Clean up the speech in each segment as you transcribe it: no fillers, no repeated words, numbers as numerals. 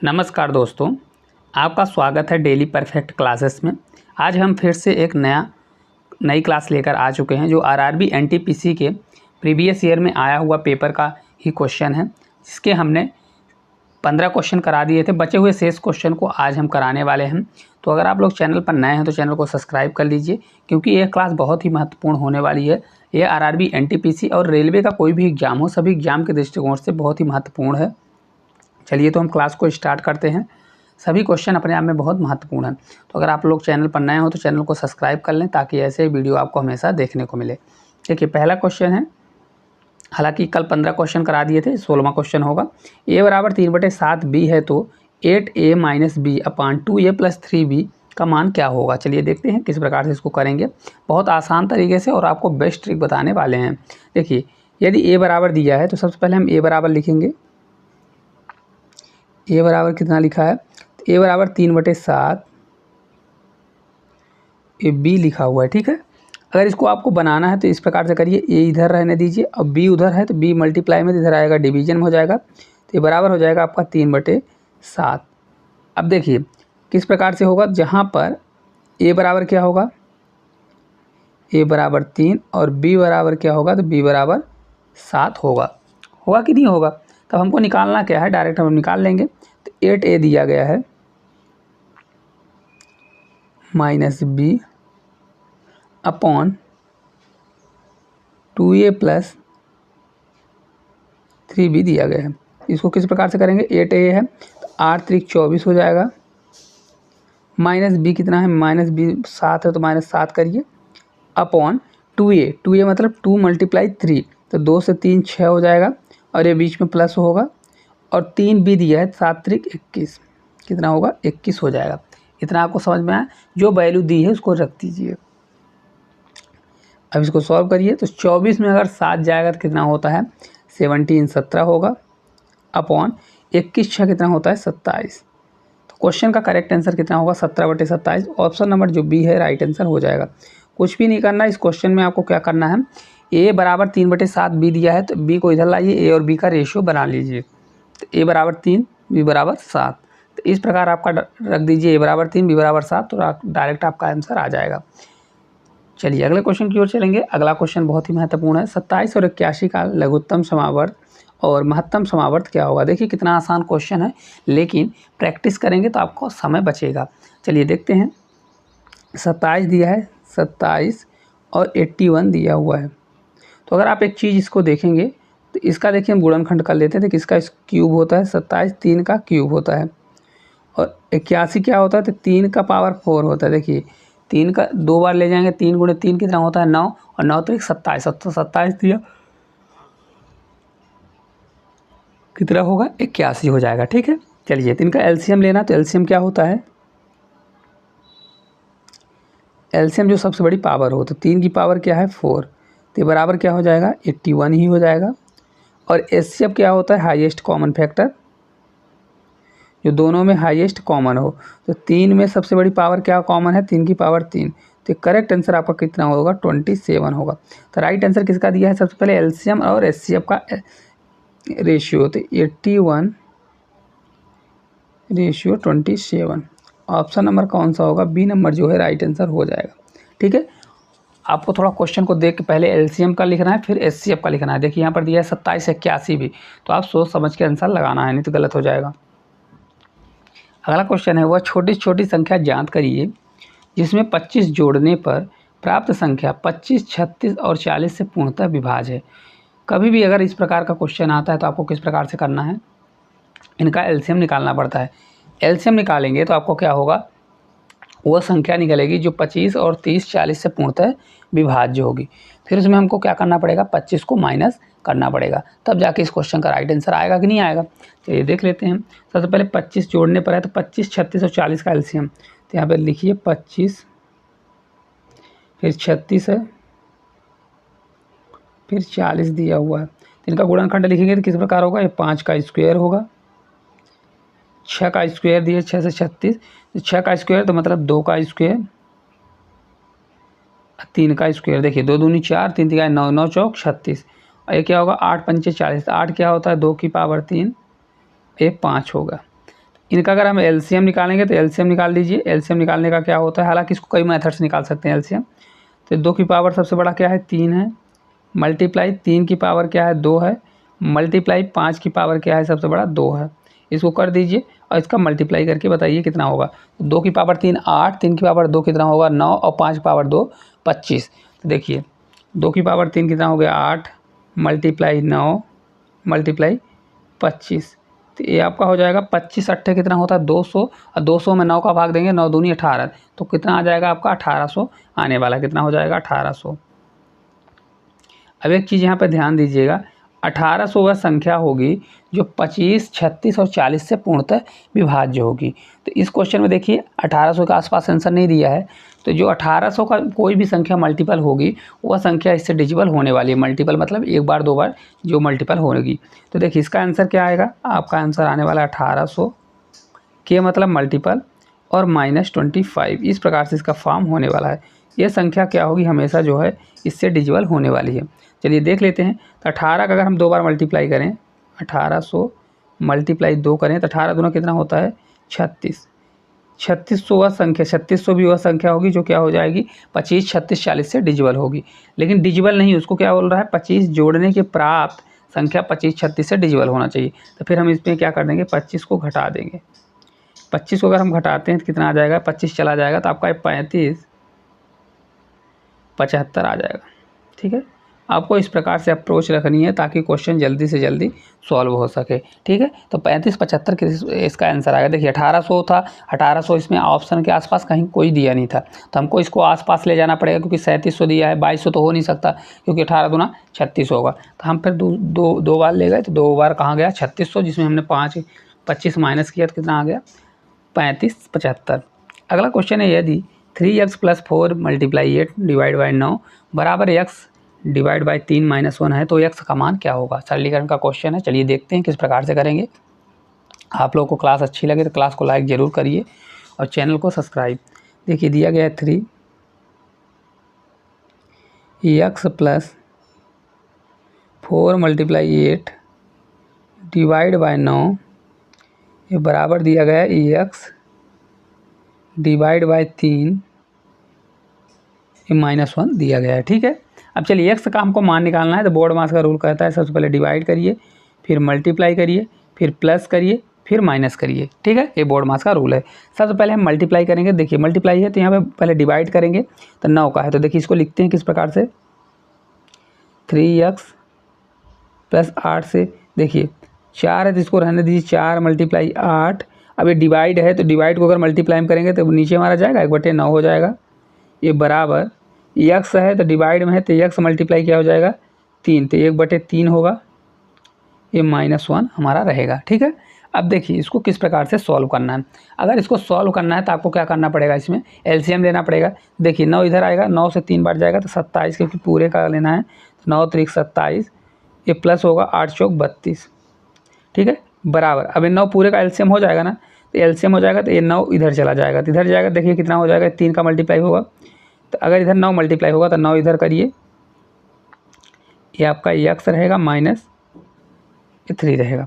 नमस्कार दोस्तों, आपका स्वागत है डेली परफेक्ट क्लासेस में। आज हम फिर से एक नई क्लास लेकर आ चुके हैं जो आरआरबी एनटीपीसी के प्रीवियस ईयर में आया हुआ पेपर का ही क्वेश्चन है, जिसके हमने 15 क्वेश्चन करा दिए थे। बचे हुए शेष क्वेश्चन को आज हम कराने वाले हैं। तो अगर आप लोग चैनल पर नए हैं तो चैनल को सब्सक्राइब कर लीजिए, क्योंकि यह क्लास बहुत ही महत्वपूर्ण होने वाली है। यह आरआरबी एनटीपीसी और रेलवे का कोई भी एग्जाम हो, सभी एग्जाम के दृष्टिकोण से बहुत ही महत्वपूर्ण है। चलिए तो हम क्लास को स्टार्ट करते हैं। सभी क्वेश्चन अपने आप में बहुत महत्वपूर्ण हैं। तो अगर आप लोग चैनल पर नए हो तो चैनल को सब्सक्राइब कर लें, ताकि ऐसे वीडियो आपको हमेशा देखने को मिले। देखिए पहला क्वेश्चन है, हालांकि कल 15 क्वेश्चन करा दिए थे, 16वां क्वेश्चन होगा। a बराबर 3/7 b है तो 8a - b अपान 2a + 3b का मान क्या होगा। चलिए देखते हैं किस प्रकार से इसको करेंगे, बहुत आसान तरीके से, और आपको बेस्ट ट्रिक बताने वाले हैं। देखिए यदि a बराबर दिया है तो सबसे पहले हम a बराबर लिखेंगे। ए बराबर कितना लिखा है, तो ए बराबर 3/7 ए बी लिखा हुआ है। ठीक है, अगर इसको आपको बनाना है तो इस प्रकार से करिए, ए इधर रहने दीजिए, अब बी उधर है तो बी मल्टीप्लाई में इधर आएगा, डिवीजन में हो जाएगा, तो ये बराबर हो जाएगा आपका 3/7। अब देखिए किस प्रकार से होगा, जहाँ पर ए बराबर क्या होगा, ए बराबर 3 और बी बराबर क्या होगा, तो बी बराबर 7 होगा। होगा कि नहीं होगा, तब हमको निकालना क्या है, डायरेक्ट हम निकाल लेंगे। तो 8a दिया गया है -b अपॉन 2a + 3b दिया गया है। इसको किस प्रकार से करेंगे, 8a है तो 8 × 3 = 24 हो जाएगा, -b कितना है, -b 7 है तो -7 करिए, अपॉन 2a मतलब 2 × 3, तो 2 से 3 6 हो जाएगा, और ये बीच में प्लस होगा, और 3b दिया है 7 × 3 = 21, कितना होगा 21 हो जाएगा। इतना आपको समझ में आया, जो वैल्यू दी है उसको रख दीजिए। अब इसको सॉल्व करिए, तो 24 में अगर 7 जाएगा तो कितना होता है 17 होगा, अपॉन 21 6 कितना होता है 27। तो क्वेश्चन का करेक्ट आंसर कितना होगा 17/27। ऑप्शन नंबर जो बी है राइट आंसर हो जाएगा। कुछ भी नहीं करना, इस क्वेश्चन में आपको क्या करना है, ए बराबर 3/7 बी दिया है तो बी को इधर लाइए, ए और बी का रेशियो बना लीजिए। तो ए बराबर 3 बी बराबर 7, तो इस प्रकार आपका रख दीजिए, ए बराबर 3 बी बराबर 7, तो डायरेक्ट आपका आंसर आ जाएगा। चलिए अगले क्वेश्चन की ओर चलेंगे। अगला क्वेश्चन बहुत ही महत्वपूर्ण है, 27 और 81 का लघुत्तम समावर्त और महत्तम समावर्त क्या होगा। देखिए कितना आसान क्वेश्चन है, लेकिन प्रैक्टिस करेंगे तो आपको समय बचेगा। चलिए देखते हैं, 27 दिया है, 27 और 81 दिया हुआ है। तो अगर आप एक चीज़ इसको देखेंगे तो इसका देखिए हम गुणनखंड कर लेते हैं, तो किसका क्यूब होता है, 27 3 का क्यूब होता है, और 81 क्या होता है, तो 3 का पावर 4 होता है। देखिए 3 का 2 बार ले जाएंगे, 3 × 3 कितना होता है 9, और 9 3 27, 27 दिया कितना होगा 81 हो जाएगा। ठीक है, चलिए तो इनका एलसीएम लेना, तो एलसीएम क्या होता है, एलसीएम जो सबसे बड़ी पावर हो, तो 3 की पावर क्या है 4, तो बराबर क्या हो जाएगा 81 ही हो जाएगा। और एचसीएफ क्या होता है, हाईएस्ट कॉमन फैक्टर, जो दोनों में हाईएस्ट कॉमन हो। तो 3 में सबसे बड़ी पावर क्या कॉमन है, 3 की पावर 3, तो करेक्ट आंसर आपका कितना होगा 27 होगा। तो राइट आंसर किसका दिया है, सबसे पहले एलसीएम और एचसीएफ का रेशियो, तो 81 रेशियो 27। ऑप्शन नंबर कौन सा होगा, बी नंबर जो है राइट आंसर हो जाएगा। ठीक है, आपको थोड़ा क्वेश्चन को देख के पहले एलसीएम का लिखना है, फिर एचसीएफ का लिखना है। देखिए यहाँ पर दिया है 27 81 भी, तो आप सोच समझ के आंसर लगाना है, नहीं तो गलत हो जाएगा। अगला क्वेश्चन है, वह छोटी छोटी संख्या ज्ञात करिए जिसमें 25 जोड़ने पर प्राप्त संख्या 25 36 और 40 से पूर्णतः विभाज्य है। कभी भी अगर इस प्रकार का क्वेश्चन आता है तो आपको किस प्रकार से करना है, इनका एलसीएम निकालना पड़ता है। एलसीएम निकालेंगे तो आपको क्या होगा, वह संख्या निकलेगी जो 25 और 30 40 से पूर्णतः विभाज्य होगी। फिर उसमें हमको क्या करना पड़ेगा, 25 को माइनस करना पड़ेगा, तब जाके इस क्वेश्चन का राइट आंसर आएगा कि नहीं आएगा। चलिए देख लेते हैं। सबसे पहले 25 जोड़ने पर है, तो 25 36 और 40 का एलसीएम, तो यहाँ पे लिखिए 25 फिर 36 है फिर 40 दिया हुआ है। तो इनका गुणनखंड लिखेंगे तो किस प्रकार होगा, ये 5 का स्क्वायर होगा, 6 का स्क्वायर दिए 6 से 36, तो 6 का स्क्वायर तो मतलब 2 का स्क्वायर, 3 का स्क्वायर, देखिए 2 दूनी 4 3 3 9 9 चौक 36, और ये क्या होगा 8 पंचे 40, 8 क्या होता है 2 की पावर 3, ये 5 होगा। इनका अगर हम एलसीएम निकालेंगे तो एलसीएम निकाल लीजिए। एलसीएम निकालने का क्या होता है, हालांकि इसको कई मेथड से निकाल सकते हैं एलसीएम। तो 2 की पावर सबसे बड़ा क्या है 3 है, मल्टीप्लाई 3 की पावर क्या है 2 है, मल्टीप्लाई 5 की पावर क्या है सबसे बड़ा 2 है। इसको कर दीजिए और इसका मल्टीप्लाई करके बताइए कितना होगा। 2 की पावर 3 8, 3 की पावर 2 कितना होगा 9 और 5 की पावर 2 25। तो देखिए 2 की पावर 3 कितना हो गया 8 मल्टीप्लाई 9 मल्टीप्लाई 25। तो ये आपका हो जाएगा 25 अट्ठे कितना होता है 200, और 200 में 9 का भाग देंगे 9 दूनी 18, तो कितना आ जाएगा आपका 1800 आने वाला, कितना हो जाएगा 1800। अब एक चीज़ यहाँ पे ध्यान दीजिएगा, 1800 वह संख्या होगी जो 25, 36 और 40 से पूर्णतः विभाज्य होगी। तो इस क्वेश्चन में देखिए 1800 के आसपास आंसर नहीं दिया है, तो जो 1800 का कोई भी संख्या मल्टीपल होगी वह संख्या इससे डिजिबल होने वाली है। मल्टीपल मतलब एक बार दो बार जो मल्टीपल होगी। तो देखिए इसका आंसर क्या आएगा, आपका आंसर आने वाला 1800 के मतलब मल्टीपल और -25, इस प्रकार से इसका फॉर्म होने वाला है। ये संख्या क्या होगी हमेशा जो है इससे डिजिबल होने वाली है। चलिए देख लेते हैं। तो 18 का अगर हम 2 बार मल्टीप्लाई करें, 1800 मल्टीप्लाई 2 करें तो 18 दूना कितना होता है 36। 3600 वह संख्या, 3600 भी वह संख्या होगी जो क्या हो जाएगी 25, 36, 40 से डिजिबल होगी। लेकिन डिजिबल नहीं, उसको क्या बोल रहा है 25 जोड़ने के प्राप्त संख्या 25, 36 से डिजिबल होना चाहिए। तो फिर हम इसमें क्या कर देंगे 25 को घटा देंगे। 25 को अगर हम घटाते हैं तो कितना आ जाएगा 25 चला जाएगा तो आपका 35 75 आ जाएगा। ठीक है, आपको इस प्रकार से अप्रोच रखनी है ताकि क्वेश्चन जल्दी से जल्दी सॉल्व हो सके। ठीक है, तो 35 75 इसका आंसर आएगा। देखिए 1800 था, 1800 इसमें ऑप्शन के आसपास कहीं कोई दिया नहीं था, तो हमको इसको आसपास ले जाना पड़ेगा क्योंकि 3700 दिया है, 2200 तो हो नहीं सकता क्योंकि 18 दूना 36 होगा। तो हम फिर दो बार ले गए, तो 2 बार कहाँ गया 3600, जिसमें हमने 25 माइनस किया तो कितना आ गया 35 75। अगला क्वेश्चन है, यदि 3x + 4 × 8 डिवाइड बाई 9 बराबर x डिवाइड बाई 3 - 1 है तो x का मान क्या होगा। सरलीकरण का क्वेश्चन है, चलिए देखते हैं किस प्रकार से करेंगे। आप लोगों को क्लास अच्छी लगे तो क्लास को लाइक ज़रूर करिए और चैनल को सब्सक्राइब। देखिए दिया गया है 3x + 4 × 8 डिवाइड बाई 9, ये बराबर दिया गया है x डिवाइड बाई 3 -1 दिया गया है। ठीक है, अब चलिए x का हमको मान निकालना है। तो बोर्ड मास का रूल कहता है सबसे पहले डिवाइड करिए, फिर मल्टीप्लाई करिए, फिर प्लस करिए, फिर माइनस करिए। ठीक है, ये बोर्ड मास का रूल है। सबसे पहले हम मल्टीप्लाई करेंगे। देखिए मल्टीप्लाई है तो यहाँ पे पहले डिवाइड करेंगे, तो 9 का है तो देखिए इसको लिखते हैं किस प्रकार से 3x + 8 से, देखिए 4 है तो इसको रहने दीजिए 4 × 8। अब ये डिवाइड है तो डिवाइड को अगर मल्टीप्लाई में करेंगे तो नीचे हमारा जाएगा 1/9 हो जाएगा। ये बराबर x है तो डिवाइड में है तो x मल्टीप्लाई क्या हो जाएगा 3, तो 1/3 होगा, ये -1 हमारा रहेगा। ठीक है, अब देखिए इसको किस प्रकार से सॉल्व करना है। अगर इसको सॉल्व करना है तो आपको क्या करना पड़ेगा, इसमें एलसीएम लेना पड़ेगा। देखिए 9 इधर आएगा, 9 से 3 बार जाएगा तो 27, क्योंकि पूरे का लेना है। 9 3 27, ये प्लस होगा 8 चौक 32। ठीक है, बराबर अब ये 9 पूरे का एलसीएम हो जाएगा ना, तो एलसीएम हो जाएगा तो ये 9 इधर चला जाएगा, तो इधर जाएगा देखिए कितना हो जाएगा 3 का मल्टीप्लाई होगा। तो अगर इधर 9 मल्टीप्लाई होगा तो 9 इधर करिए, ये आपका x रहेगा माइनस 3 रहेगा,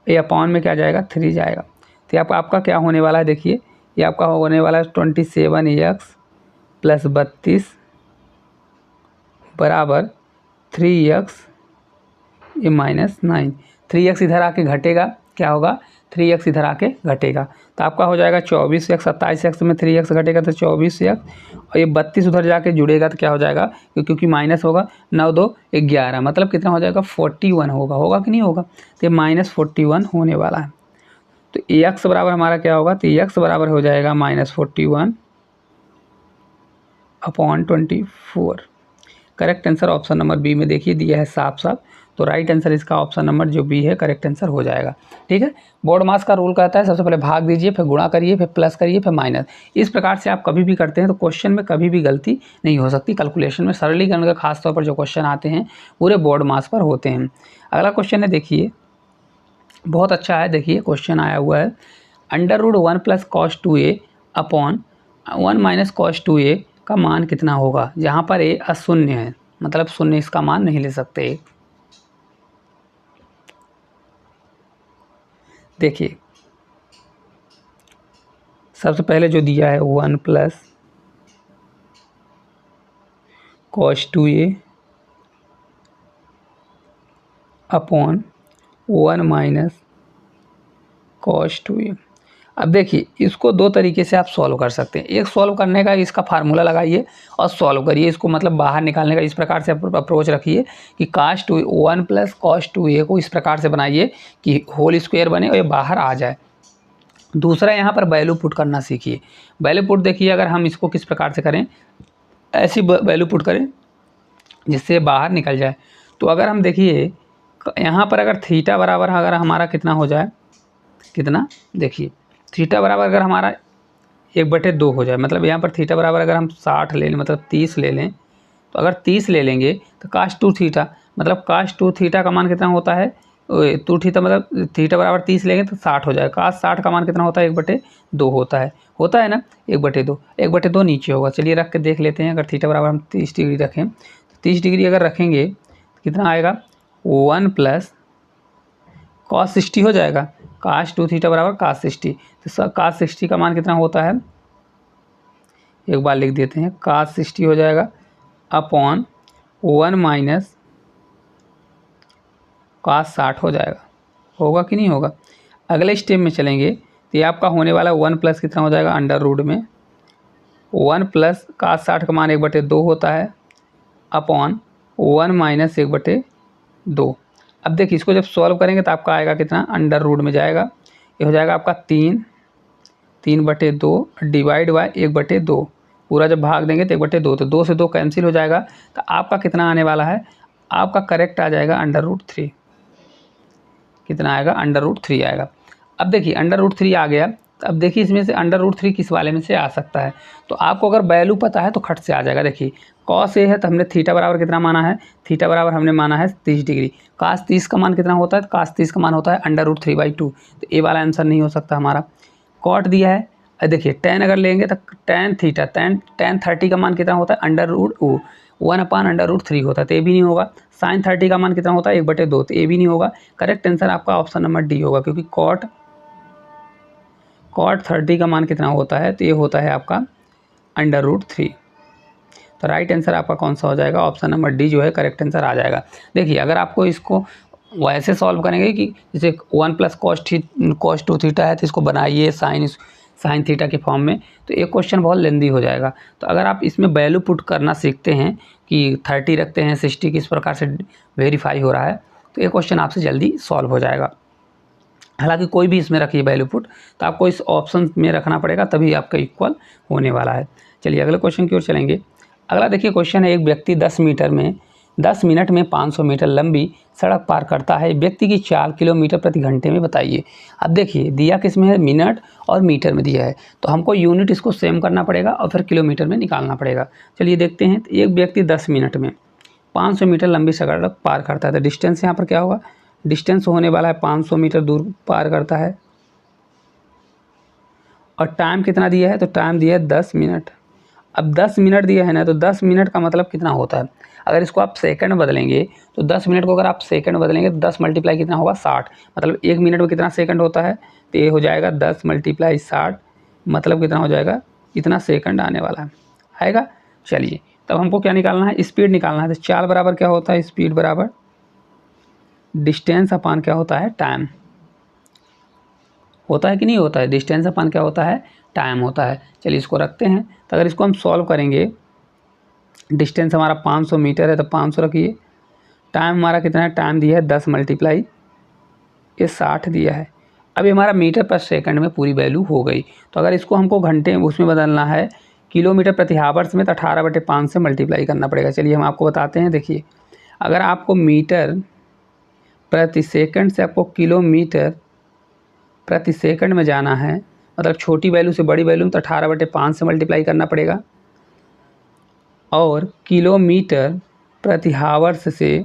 ये अपॉन में क्या जाएगा 3 जाएगा। तो आपका क्या होने वाला है, देखिए ये आपका होने वाला है 27x + 32 बराबर 3x ये -9। 3x इधर आके घटेगा, क्या होगा 3x इधर आके घटेगा, तो आपका हो जाएगा 24x। 27x में 3x घटेगा तो 24x, और ये 32 उधर जाके जुड़ेगा तो क्या हो जाएगा, क्योंकि माइनस होगा 9 2 11, मतलब कितना हो जाएगा 41 होगा कि नहीं होगा, तो ये -41 होने वाला है। तो x बराबर हमारा क्या होगा, तो x बराबर हो जाएगा -41/24। Correct answer option number B में देखिए दिया है साफ साफ, तो राइट आंसर इसका ऑप्शन नंबर जो बी है करेक्ट आंसर हो जाएगा। ठीक है, बोर्ड मास का रूल कहता है सबसे पहले भाग दीजिए, फिर गुणा करिए, फिर प्लस करिए, फिर माइनस। इस प्रकार से आप कभी भी करते हैं तो क्वेश्चन में कभी भी गलती नहीं हो सकती। कैलकुलेशन में सरलीकरण का खास तौर पर जो क्वेश्चन आते हैं पूरे बोर्ड मास पर होते हैं। अगला क्वेश्चन है, देखिए बहुत अच्छा है। देखिए क्वेश्चन आया हुआ है, √1 + cos 2a upon 1 - cos 2a का मान कितना होगा। जहाँ पर a अशून्य है, मतलब शून्य इसका मान नहीं ले सकते। देखिए सबसे पहले जो दिया है 1 plus cos 2a upon 1 minus cos 2a। अब देखिए इसको दो तरीके से आप सॉल्व कर सकते हैं। एक सॉल्व करने का इसका फार्मूला लगाइए और सॉल्व करिए इसको, मतलब बाहर निकालने का इस प्रकार से अप्रोच रखिए कि cos 2 1 प्लस cos 2a को इस प्रकार से बनाइए कि होल स्क्वायर बने और ये बाहर आ जाए। दूसरा यहाँ पर वैल्यू पुट करना सीखिए। वैल्यू पुट देखिए अगर हम इसको किस प्रकार से करें, ऐसी वैल्यू पुट करें जिससे बाहर निकल जाए। तो अगर हम देखिए यहाँ पर अगर थीटा बराबर अगर हमारा कितना हो जाए, कितना देखिए थीटा बराबर अगर हमारा 1/2 हो जाए, मतलब यहाँ पर थीटा बराबर अगर हम 60 ले लें, मतलब 30 ले लें, तो अगर 30 ले लेंगे तो cos 2 थीटा, मतलब cos 2 थीटा का मान कितना होता है 2 थीटा, मतलब थीटा बराबर 30 लेंगे तो 60 हो जाएगा। cos 60 का मान कितना होता है 1/2 होता है ना 1/2 1/2 नीचे होगा। चलिए रख के देख लेते हैं। अगर थीटा बराबर हम 30 डिग्री रखें तो 30 डिग्री अगर रखेंगे तो कितना आएगा 1 प्लस cos 60 हो जाएगा। cos 2 थीटा बराबर cos 60, तो cos 60 का मान कितना होता है, एक बार लिख देते हैं, cos 60 हो जाएगा अपॉन 1 माइनस cos 60 हो जाएगा। होगा कि नहीं होगा। अगले स्टेप में चलेंगे तो ये आपका होने वाला 1 प्लस कितना हो जाएगा अंडर रूट में 1 प्लस cos 60 का मान 1/2 होता है अपॉन 1 माइनस 1/2। अब देखिए इसको जब सॉल्व करेंगे तो आपका आएगा कितना, अंडर रूट में जाएगा, ये हो जाएगा आपका 3/2 डिवाइड बाय 1/2। पूरा जब भाग देंगे तो 1/2, तो 2 से 2 कैंसिल हो जाएगा। तो आपका कितना आने वाला है, आपका करेक्ट आ जाएगा अंडर रूट 3। कितना आएगा, अंडर रूट 3 आएगा। अब देखिए अंडर रूट 3 आ गया। अब देखिए इसमें से अंडर रूट 3 किस वाले में से आ सकता है, तो आपको अगर वैल्यू पता है तो खट से आ जाएगा। देखिए cos a है तो हमने थीटा बराबर कितना माना है, थीटा बराबर हमने माना है 30 डिग्री। cos 30 का मान कितना होता है, cos 30 का मान होता है अंडर रूट 3/2, तो ए वाला आंसर नहीं हो सकता हमारा। कॉट दिया है, देखिए tan अगर लेंगे तो tan थीटा tan 30 का मान कितना होता है अंडर रूट 1/√3 होता है, तो ये भी नहीं होगा। sin 30 का मान कितना होता है 1/2, तो ये भी नहीं होगा। करेक्ट आंसर आपका ऑप्शन नंबर डी होगा, क्योंकि cot 30 का मान कितना होता है, तो ये होता है आपका अंडर रूट 3। तो राइट आंसर आपका कौन सा हो जाएगा, ऑप्शन नंबर डी जो है करेक्ट आंसर आ जाएगा। देखिए अगर आपको इसको वैसे सॉल्व करेंगे कि जैसे 1 प्लस cos 2 थीटा है तो इसको बनाइए साइन थीटा के फॉर्म में, तो एक क्वेश्चन बहुत लेंदी हो जाएगा। तो अगर आप इसमें वैल्यू पुट करना सीखते हैं कि 30 रखते हैं 60 किस प्रकार से वेरीफाई हो रहा है, तो ये क्वेश्चन आपसे जल्दी सॉल्व हो जाएगा। हालांकि कोई भी इसमें रखिए वैल्यू पुट, तो आपको इस ऑप्शन में रखना पड़ेगा, तभी आपका इक्वल होने वाला है। चलिए अगले क्वेश्चन की ओर चलेंगे। अगला देखिए क्वेश्चन है, एक व्यक्ति 10 मिनट में 500 मीटर लंबी सड़क पार करता है, व्यक्ति की 4 किलोमीटर प्रति घंटे में बताइए। अब देखिए दिया किस में है, मिनट और मीटर में दिया है, तो हमको यूनिट इसको सेम करना पड़ेगा और फिर किलोमीटर में निकालना पड़ेगा। चलिए देखते हैं। तो एक व्यक्ति 10 मिनट में 500 मीटर लंबी सड़क पार करता है, तो डिस्टेंस यहाँ पर क्या होगा, डिस्टेंस होने वाला है 500 मीटर दूर पार करता है, और टाइम कितना दिया है, तो टाइम दिया है 10 मिनट। अब 10 मिनट दिया है ना, तो 10 मिनट का मतलब कितना होता है, अगर इसको आप सेकंड बदलेंगे तो 10 मिनट को अगर आप सेकंड बदलेंगे तो 10 मल्टीप्लाई कितना होगा 60, मतलब 1 मिनट में कितना सेकंड होता है, तो ये हो जाएगा 10 मल्टीप्लाई 60, मतलब कितना हो जाएगा, इतना सेकंड आने वाला है, आएगा। चलिए तब हमको क्या निकालना है, स्पीड निकालना है। तो चाल बराबर क्या होता है, स्पीड बराबर डिस्टेंस अपान क्या होता है, टाइम होता है कि नहीं होता है, डिस्टेंस अपान क्या होता है, टाइम होता है। चलिए इसको रखते हैं। तो अगर इसको हम सॉल्व करेंगे, डिस्टेंस हमारा 500 मीटर है तो 500 रखिए, टाइम हमारा कितना है, टाइम दिया है 10 मल्टीप्लाई ये 60 दिया है। अभी हमारा मीटर पर सेकंड में पूरी वैल्यू हो गई। तो अगर इसको हमको घंटे उसमें बदलना है किलोमीटर प्रति हावर्स में, तो 18/5 से मल्टीप्लाई करना पड़ेगा। चलिए हम आपको बताते हैं। देखिए अगर आपको मीटर प्रति सेकंड से आपको किलोमीटर प्रति सेकंड में जाना है, मतलब छोटी वैल्यू से बड़ी वैल्यू में, तो 18/5 से मल्टीप्लाई करना पड़ेगा। और किलोमीटर प्रति हावर्स से,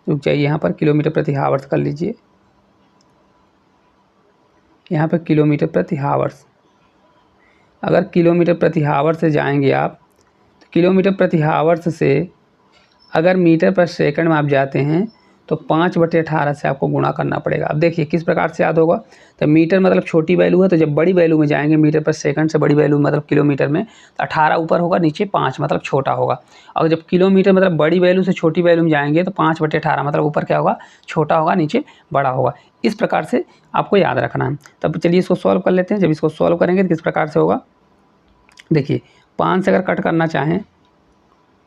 रुक जाइए यहाँ पर किलोमीटर प्रति हावर्स कर लीजिए, यहाँ पर किलोमीटर प्रति हावर्स, अगर किलोमीटर प्रति हावर्स से जाएंगे आप, तो किलोमीटर प्रति हावर्स से अगर मीटर पर सेकंड में आप जाते हैं तो 5/18 से आपको गुणा करना पड़ेगा। अब देखिए किस प्रकार से याद होगा, तो मीटर मतलब छोटी वैल्यू है, तो जब बड़ी वैल्यू में जाएंगे मीटर पर सेकंड से बड़ी वैल्यू मतलब किलोमीटर में, तो 18 ऊपर होगा, नीचे 5 मतलब छोटा होगा। और जब किलोमीटर मतलब बड़ी वैल्यू से छोटी वैल्यू में जाएंगे तो 5/18 मतलब ऊपर क्या होगा, छोटा होगा, नीचे बड़ा होगा। इस प्रकार से आपको याद रखना है। तब चलिए इसको सॉल्व कर लेते हैं। जब इसको सॉल्व करेंगे तो किस प्रकार से होगा, देखिए 5 से अगर कट करना चाहें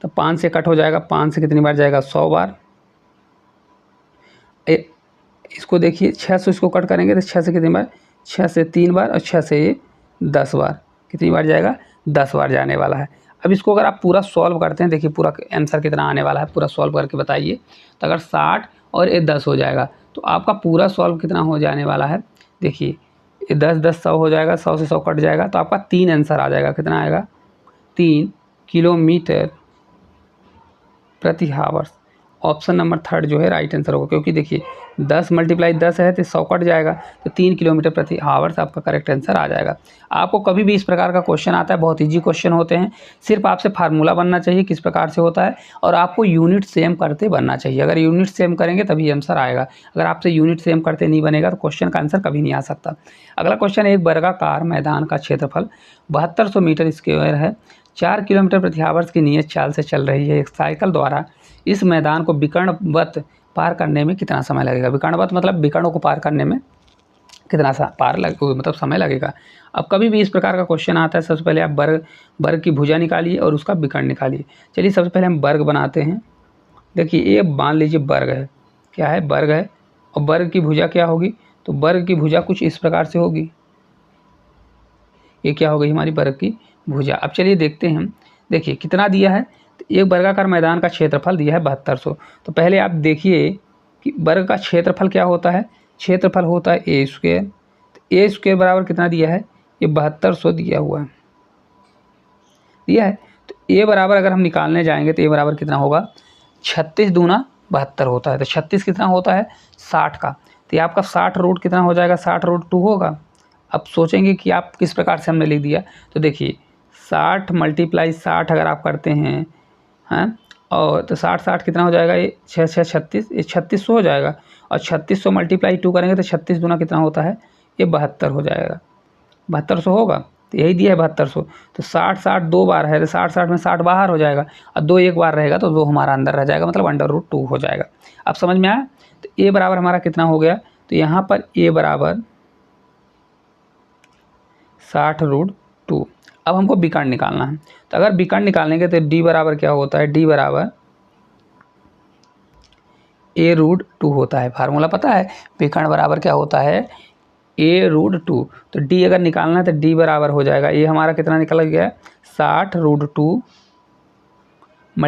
तो 5 से कट हो जाएगा, 5 से कितनी बार जाएगा, 100 बार। इसको देखिए 6 से इसको कट करेंगे तो 6 से कितनी बार, 6 से 3 बार, और 6 से 10 बार, कितनी बार जाएगा, 10 बार जाने वाला है। अब इसको अगर आप पूरा सॉल्व करते हैं, देखिए पूरा आंसर कितना आने वाला है, पूरा सॉल्व करके बताइए। तो अगर 60 और ये 10 हो जाएगा तो आपका पूरा सॉल्व कितना हो जाने वाला है, देखिए ये 10 10 100 हो जाएगा, 100 से 100 कट जाएगा, तो आपका 3 आंसर आ जाएगा। कितना आएगा, 3 किलोमीटर प्रति हावर्स। ऑप्शन नंबर 3 जो है राइट आंसर होगा, क्योंकि देखिए 10 × 10 है तो 100 कट जाएगा, तो 3 किलोमीटर प्रति हावर्स आपका करेक्ट आंसर आ जाएगा। आपको कभी भी इस प्रकार का क्वेश्चन आता है, बहुत इजी क्वेश्चन होते हैं, सिर्फ आपसे फार्मूला बनना चाहिए किस प्रकार से होता है, और आपको यूनिट सेम करते बनना चाहिए। अगर यूनिट सेम करेंगे तभी आंसर आएगा, अगर आपसे यूनिट सेम करते नहीं बनेगा तो क्वेश्चन का आंसर कभी नहीं आ सकता। अगला क्वेश्चन, एक वर्गाकार मैदान का क्षेत्रफल 7200 मीटर स्क्वायर है, 4 किलोमीटर प्रति हावर्स की नियत चाल से चल रही है एक साइकिल द्वारा इस मैदान को विकर्णवत पार करने में कितना समय लगेगा। विकर्णवत मतलब विकर्णों को पार करने में कितना मतलब समय लगेगा। अब कभी भी इस प्रकार का क्वेश्चन आता है, सबसे पहले आप वर्ग की भुजा निकालिए और उसका विकर्ण निकालिए। चलिए सबसे पहले हम वर्ग बनाते हैं। देखिए ये मान लीजिए वर्ग है, क्या है, वर्ग है, और वर्ग की भुजा क्या होगी, तो वर्ग की भुजा कुछ इस प्रकार से होगी, ये क्या हो गई हमारी वर्ग की भुजा। अब चलिए देखते हैं, देखिए कितना दिया है, तो एक वर्गाकार मैदान का क्षेत्रफल दिया है 7200। तो पहले आप देखिए कि वर्ग का क्षेत्रफल क्या होता है, क्षेत्रफल होता है ए स्क्वायर। तो ए स्क्वायर बराबर कितना दिया है, ये 7200 दिया हुआ है, दिया है। तो ए बराबर अगर हम निकालने जाएंगे तो ए बराबर कितना होगा, 36 दूना 72 होता है, तो 36 कितना होता है, 60 का। तो ये आपका 60 रूट कितना हो जाएगा, 60 रूट 2 होगा। अब सोचेंगे कि आप किस प्रकार से हमने लिख दिया, तो देखिए 60 × 60 अगर आप करते हैं, हाँ, और तो 60 60 कितना हो जाएगा, ये 6 6 36, ये 3600 हो जाएगा, और 3600 × 2 करेंगे तो 36 दूना कितना होता है, ये 72 हो जाएगा, 7200 होगा। तो यही दिया है 7200। तो 60 60 2 बार है, तो 60 60 में 60 बाहर हो जाएगा, और 2 एक बार रहेगा तो 2 हमारा अंदर रह जाएगा, मतलब √2 हो जाएगा। अब समझ में आया। तो ए बराबर हमारा कितना हो गया, तो यहाँ पर ए बराबर 60√2। अब हमको विकर्ण निकालना है, तो अगर विकर्ण निकालेंगे तो डी बराबर क्या होता है, डी बराबर a√2 होता है। फार्मूला पता है, विकर्ण बराबर क्या होता है, a√2। तो डी अगर निकालना है तो डी बराबर हो जाएगा, ये हमारा कितना निकल गया, 60√2 ×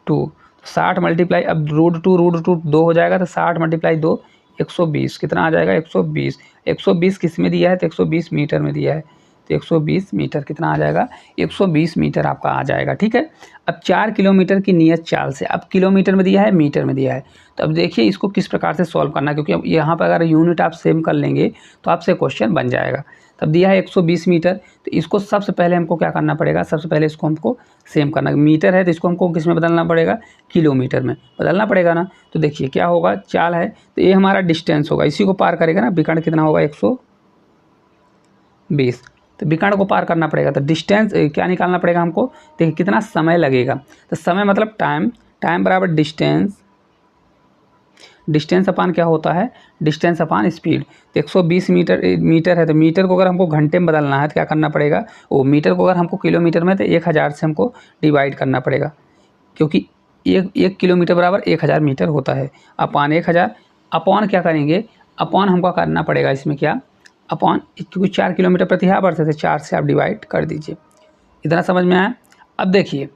√2। 60 मल्टीप्लाई, अब √2 2 हो जाएगा, तो 60 × 2 120, कितना आ जाएगा, 120। 120 किस में दिया है, तो 120 मीटर में दिया है, तो 120 मीटर कितना आ जाएगा, 120 मीटर आपका आ जाएगा। ठीक है। अब 4 किलोमीटर की नियत चाल से, अब किलोमीटर में दिया है, मीटर में दिया है, तो अब देखिए इसको किस प्रकार से सॉल्व करना है, क्योंकि अब यहाँ पर अगर यूनिट आप सेम कर लेंगे तो आपसे क्वेश्चन बन जाएगा। तब दिया है 120 मीटर, तो इसको सबसे पहले हमको क्या करना पड़ेगा, सबसे पहले इसको हमको सेम करना, मीटर है तो इसको हमको किस में बदलना पड़ेगा, किलोमीटर में बदलना पड़ेगा ना। तो देखिए क्या होगा, चाल है तो ये हमारा डिस्टेंस होगा, इसी को पार करेगा ना, विकर्ण कितना होगा 120, तो विकर्ण को पार करना पड़ेगा, तो डिस्टेंस क्या निकालना पड़ेगा हमको, देखिए कितना समय लगेगा, तो समय मतलब टाइम, टाइम बराबर डिस्टेंस, डिस्टेंस अपान क्या होता है, डिस्टेंस अपान स्पीड। तो 120 मीटर है, तो मीटर को अगर हमको घंटे में बदलना है तो क्या करना पड़ेगा, वो मीटर को अगर हमको किलोमीटर में तो 1000 से हमको डिवाइड करना पड़ेगा, क्योंकि एक किलोमीटर बराबर 1000 मीटर होता है, अपान 1000, अपॉन क्या करेंगे, अपॉन हमको करना पड़ेगा इसमें क्या, अपॉन, क्योंकि 4 किलोमीटर प्रति हावर थे, 4 से आप डिवाइड कर दीजिए। इतना समझ में आया। अब देखिए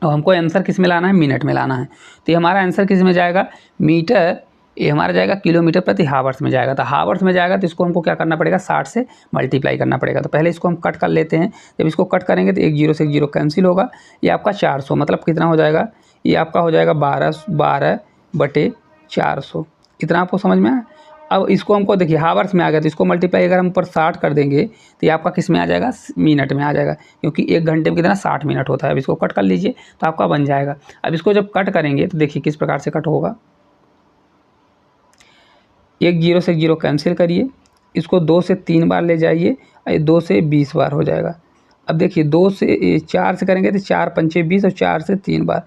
तो हमको आंसर किस में लाना है, मिनट में लाना है, तो ये हमारा आंसर किस में जाएगा, मीटर, ये हमारा जाएगा किलोमीटर प्रति हावर्स में जाएगा। तो हावर्स में जाएगा तो इसको हमको क्या करना पड़ेगा, 60 से मल्टीप्लाई करना पड़ेगा। तो पहले इसको हम कट कर लेते हैं, जब इसको कट करेंगे तो 1 0 से 1 0 कैंसिल होगा, ये आपका 400 मतलब कितना हो जाएगा, ये आपका हो जाएगा 12 12/400। इतना आपको समझ में आया। अब इसको हमको देखिए हावर्स में आ गया, तो इसको मल्टीप्लाई अगर हम ऊपर 60 कर देंगे तो ये आपका किस में आ जाएगा, मिनट में आ जाएगा, क्योंकि 1 घंटे में कितना 60 मिनट होता है। अब इसको कट कर लीजिए तो आपका बन जाएगा। अब इसको जब कट करेंगे तो देखिए किस प्रकार से कट होगा। एक 0 से 0 कैंसिल करिए, इसको 2 से 3 बार ले जाइए, 2 से 20 बार हो जाएगा। अब देखिए 2 से 4 से करेंगे तो 4 पंचे 20 और 4 से 3 बार,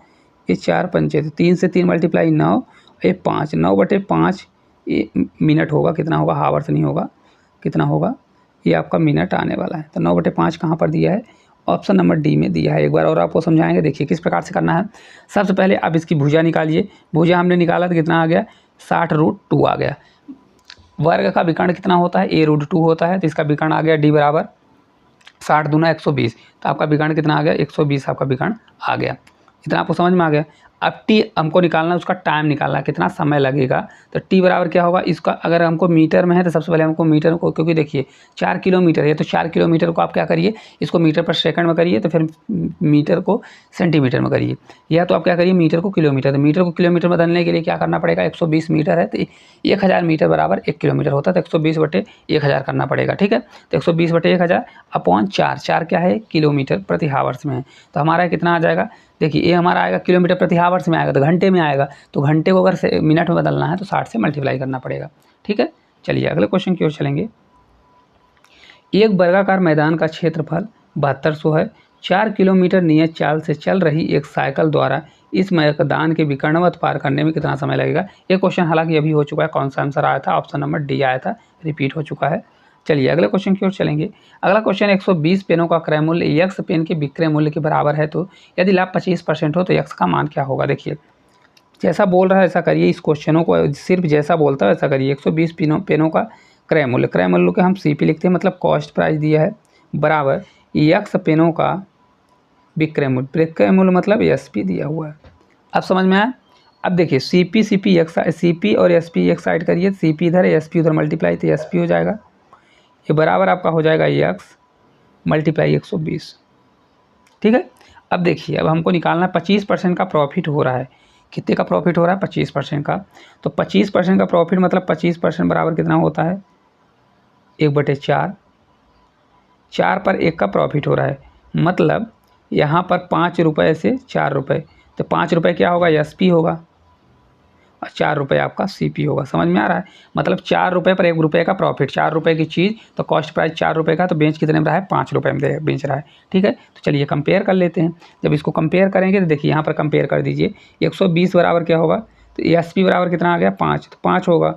ये 4 पंचे, तो 3 से 3 मल्टीप्लाई 9, ये 5, 9/5 ये मिनट होगा। कितना होगा, हावर्स नहीं होगा, कितना होगा, ये आपका मिनट आने वाला है। तो 9/5 कहाँ पर दिया है, ऑप्शन नंबर डी में दिया है। एक बार और आपको समझाएंगे, देखिए किस प्रकार से करना है। सबसे पहले आप इसकी भुजा निकालिए, भुजा हमने निकाला तो कितना आ गया, 60√2 आ गया। वर्ग का विकर्ण कितना होता है, a√2 होता है, तो इसका विकर्ण आ गया d बराबर 60 दूना 120, तो आपका विकर्ण कितना आ गया, 120 आपका विकर्ण आ गया। इतना आपको समझ में आ गया। अब टी हमको निकालना है, उसका टाइम निकालना है, कितना समय लगेगा। तो टी बराबर क्या होगा, इसका अगर हमको मीटर में है तो सबसे पहले हमको मीटर को, क्योंकि देखिए 4 किलोमीटर है, तो 4 किलोमीटर को आप क्या करिए, इसको मीटर पर सेकंड में करिए, तो फिर मीटर को सेंटीमीटर में करिए, या तो आप क्या करिए मीटर को किलोमीटर। तो मीटर को किलोमीटर में बदलने के लिए क्या करना पड़ेगा, 120 मीटर है तो 1000 मीटर बराबर 1 किलोमीटर होता है, तो 120/1000 करना पड़ेगा। ठीक है, तो 120/1000 अपॉन 4 क्या है, किलोमीटर प्रति हावर्स में है। तो हमारा कितना आ जाएगा, देखिए ये हमारा आएगा किलोमीटर प्रति हावर्स में आएगा, तो घंटे में आएगा, तो घंटे को अगर से मिनट में बदलना है तो 60 से मल्टीप्लाई करना पड़ेगा। ठीक है, चलिए अगले क्वेश्चन की ओर चलेंगे। एक वर्गाकार मैदान का क्षेत्रफल 7200 है। 4 किलोमीटर नियत चाल से चल रही एक साइकिल द्वारा इस मैदान के विकर्णवत पार करने में कितना समय लगेगा। ये क्वेश्चन हालांकि अभी हो चुका है, कौन सा आंसर आया था, ऑप्शन नंबर डी आया था, रिपीट हो चुका है। चलिए अगले क्वेश्चन की ओर चलेंगे। अगला क्वेश्चन, 120 पेनों का क्रय मूल्य यक्स पेन के विक्रय मूल्य के बराबर है, तो यदि लाभ 25% हो तो यक्स का मान क्या होगा। देखिए जैसा बोल रहा है ऐसा करिए, इस क्वेश्चनों को सिर्फ जैसा बोलता है वैसा करिए। 120 पेनों का क्रय मूल्य के हम CP लिखते हैं, मतलब कॉस्ट प्राइस दिया है, बराबर यक्स पेनों का विक्रय मूल्य मतलब SP दिया हुआ है। अब समझ में आया। अब देखिए CP और SP एक साइड करिए, CP इधर है SP उधर, मल्टीप्लाई तो SP हो जाएगा, ये बराबर आपका हो जाएगा यक्स मल्टीप्लाई 120। ठीक है, अब देखिए अब हमको निकालना 25% का प्रॉफिट हो रहा है। कितने का प्रॉफिट हो रहा है, 25% का। तो 25% का प्रॉफिट मतलब 25% बराबर कितना होता है, 1/4, 4 पर 1 का प्रॉफिट हो रहा है, मतलब यहाँ पर 5 रुपये से 4 रुपये, तो 5 रुपये क्या होगा, SP होगा, और 4 रुपये आपका CP होगा। समझ में आ रहा है, मतलब 4 रुपये पर 1 रुपये का प्रॉफिट, 4 रुपये की चीज़ तो कॉस्ट प्राइस 4 रुपये का, तो बेच कितने में रहा है, 5 रुपये में बेच रहा है। ठीक है, तो चलिए कंपेयर कर लेते हैं। जब इसको कंपेयर करेंगे तो देखिए यहाँ पर कंपेयर कर दीजिए, 120 बराबर क्या होगा, तो SP बराबर कितना आ गया, 5, तो 5 होगा,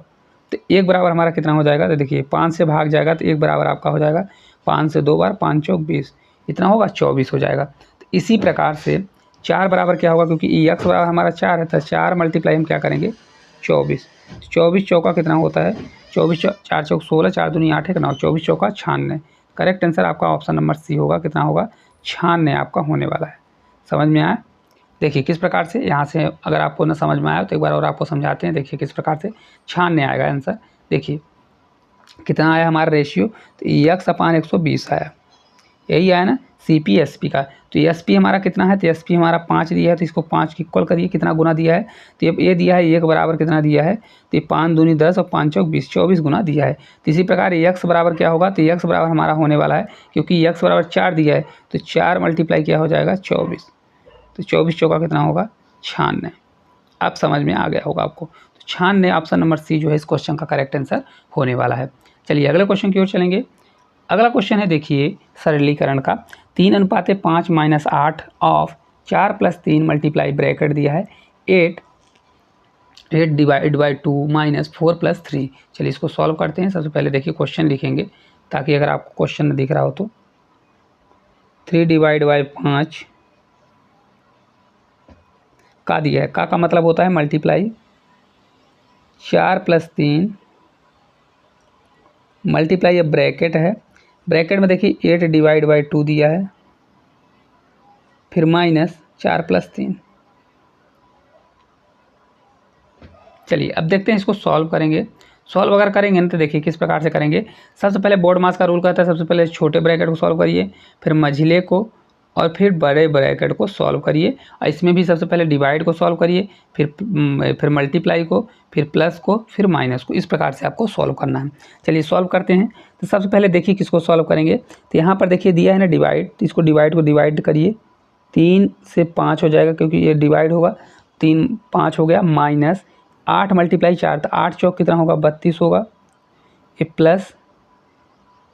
तो 1 बराबर हमारा कितना हो जाएगा, तो देखिए 5 से भाग जाएगा तो 1 बराबर आपका हो जाएगा 5 से 2 बार 5 चौक 20, इतना होगा 24 हो जाएगा। तो इसी प्रकार से 4 बराबर क्या होगा, क्योंकि यक्स बराबर हमारा 4 है, तो 4 मल्टीप्लाई हम क्या करेंगे 24, 24 चौका कितना होता है, 24 4 चौक 16, 4 दूनी 8 है 9, 24 चौका 96। करेक्ट आंसर आपका ऑप्शन नंबर C होगा, कितना होगा 96 आपका होने वाला है। समझ में आया। देखिए किस प्रकार से, यहाँ से अगर आपको न समझ में आया तो एक बार और आपको समझाते हैं। देखिए किस प्रकार से 96 आएगा आंसर। देखिए कितना आया हमारा रेशियो, तो x/120 आया, यही आया ना CP SP का। तो SP हमारा कितना है, तो SP हमारा 5 दिया है, तो इसको 5 की इक्वल करिए, कितना गुना दिया है, तो ये दिया है 1 बराबर कितना दिया है, तो 5 दूनी 10 और 5 चौक 20, 24 गुना दिया है। तो इसी प्रकार x बराबर क्या होगा, तो x बराबर हमारा होने वाला है, क्योंकि x बराबर 4 दिया है, तो 4 मल्टीप्लाई क्या हो जाएगा 24, तो 24 चौका कितना होगा 96। आप समझ में आ गया होगा आपको। तो 96 ऑप्शन नंबर C जो है इस क्वेश्चन का करेक्ट आंसर होने वाला है। चलिए अगले क्वेश्चन की ओर चलेंगे। अगला क्वेश्चन है, देखिए सरलीकरण का, 3:5 - 8 ऑफ 4 + 3 मल्टीप्लाई ब्रैकेट दिया है 8 / 2 - 4 + 3। चलिए इसको सॉल्व करते हैं। सबसे पहले देखिए क्वेश्चन लिखेंगे, ताकि अगर आपको क्वेश्चन दिख रहा हो तो 3 / 5 का दिया है, का मतलब होता है मल्टीप्लाई 4 + 3 मल्टीप्लाई, ये ब्रैकेट है, ब्रैकेट में देखिए 8 / 2 दिया है, फिर -4 + 3। चलिए अब देखते हैं इसको सॉल्व करेंगे। सॉल्व अगर करेंगे ना तो देखिए किस प्रकार से करेंगे। सबसे पहले बोर्ड मास का रूल कहता है, सबसे पहले छोटे ब्रैकेट को सॉल्व करिए, फिर मझिले को और फिर बड़े ब्रैकेट को सॉल्व करिए और इसमें भी सबसे पहले डिवाइड को सॉल्व करिए, फिर मल्टीप्लाई को, फिर प्लस को, फिर माइनस को। इस प्रकार से आपको सॉल्व करना है। चलिए सॉल्व करते हैं। तो सबसे पहले देखिए किसको सॉल्व करेंगे। तो यहाँ पर देखिए दिया है ना डिवाइड, तो इसको डिवाइड को डिवाइड करिए, 3 से 5 हो जाएगा क्योंकि ये डिवाइड होगा, 3 5 हो गया, माइनस 8 मल्टीप्लाई 4, तो 8 चौक कितना होगा 32 होगा, ये प्लस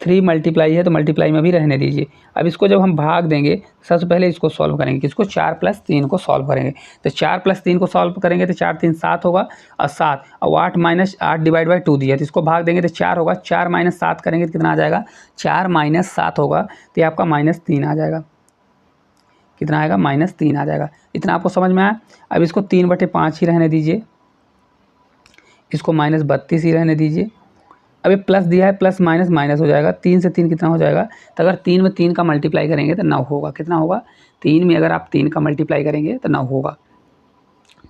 3 मल्टीप्लाई है तो मल्टीप्लाई में भी रहने दीजिए। अब इसको जब हम भाग देंगे सबसे पहले इसको सॉल्व करेंगे, किसको 4 + 3 को सॉल्व करेंगे। तो 4 + 3 को सॉल्व करेंगे तो 4 3 7 होगा और 7 और 8 - 8 डिवाइड बाई 2 दिया है तो इसको भाग देंगे तो 4 होगा, 4 - 7 करेंगे तो कितना आ जाएगा 4 - 7 होगा, तो ये आपका -3 आ जाएगा। कितना आएगा -3 आ जाएगा। इतना आपको समझ में आया। अब इसको 3/5 ही रहने दीजिए, इसको -32 ही रहने दीजिए। अब ये प्लस दिया है, प्लस माइनस माइनस हो जाएगा, 3 से 3 कितना हो जाएगा। तो अगर 3 में 3 का मल्टीप्लाई करेंगे तो 9 होगा। कितना होगा 3 में अगर आप 3 का मल्टीप्लाई करेंगे तो 9 होगा।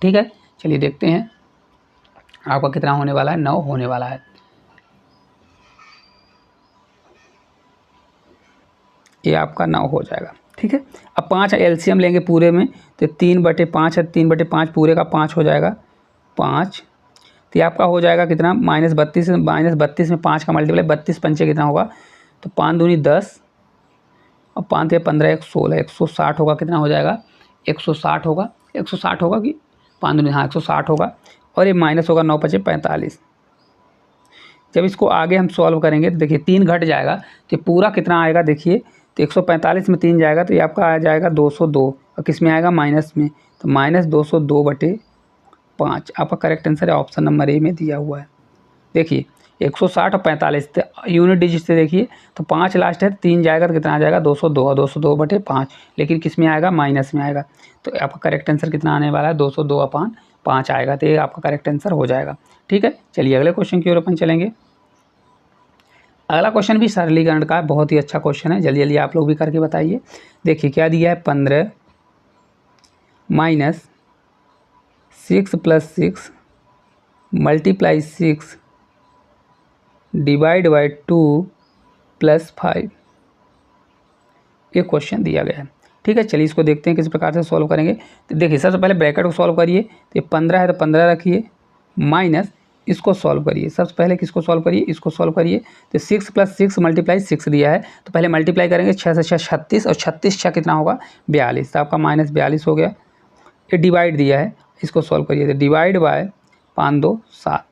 ठीक है, चलिए देखते हैं आपका कितना होने वाला है। 9 होने वाला है। ये आपका 9 हो जाएगा। ठीक है, अब 5 एलसीएम लेंगे पूरे में तो 3/5 है, 3/5 पूरे का 5 हो जाएगा 5। तो ये आपका हो जाएगा कितना -32 में 5 का मल्टीप्लाई 32 पंचे कितना होगा, तो 5 दूनी 10 और 5 या 15 1 16 160 होगा। कितना हो जाएगा 160 होगा, 160 होगा कि 5 दूनी, हाँ 160 होगा। और ये माइनस होगा 9 × 5 = 45। जब इसको आगे हम सॉल्व करेंगे तो देखिए 3 घट जाएगा तो पूरा कितना आएगा देखिए, तो 145 में 3 जाएगा तो ये आपका आ जाएगा 202 और किस में आएगा माइनस में, तो -202/5 आपका करेक्ट आंसर है। ऑप्शन नंबर ए में दिया हुआ है। देखिए 160 और 45 यूनिट डिजिट से देखिए तो 5 लास्ट है, 3 जाएगा तो कितना आ जाएगा 202 और 202/5, लेकिन किस में आएगा माइनस में आएगा। तो आपका करेक्ट आंसर कितना आने वाला है 202/5 आएगा। तो ये आपका करेक्ट आंसर हो जाएगा। ठीक है, चलिए अगले क्वेश्चन की ओर अपन चलेंगे। अगला क्वेश्चन भी सरलीकरण का बहुत ही अच्छा क्वेश्चन है, जल्दी जल्दी आप लोग भी करके बताइए। देखिए क्या दिया है 15 - 6 + 6 × 6 डिवाइड बाई 2 + 5 ये क्वेश्चन दिया गया है। ठीक है, चलिए इसको देखते हैं किस प्रकार से सॉल्व करेंगे। तो देखिए सबसे पहले ब्रैकेट को सॉल्व करिए, तो ये 15 है तो 15 रखिए, माइनस इसको सॉल्व करिए। सबसे पहले किसको सॉल्व करिए, इसको सॉल्व करिए। तो 6 + 6 × 6 दिया है तो पहले मल्टीप्लाई करेंगे, 6 से 6 36 और 36 6 कितना होगा 42, तो आपका -42 हो गया। ये डिवाइड दिया है, इसको सॉल्व करिए, तो डिवाइड बाय 5 2 7।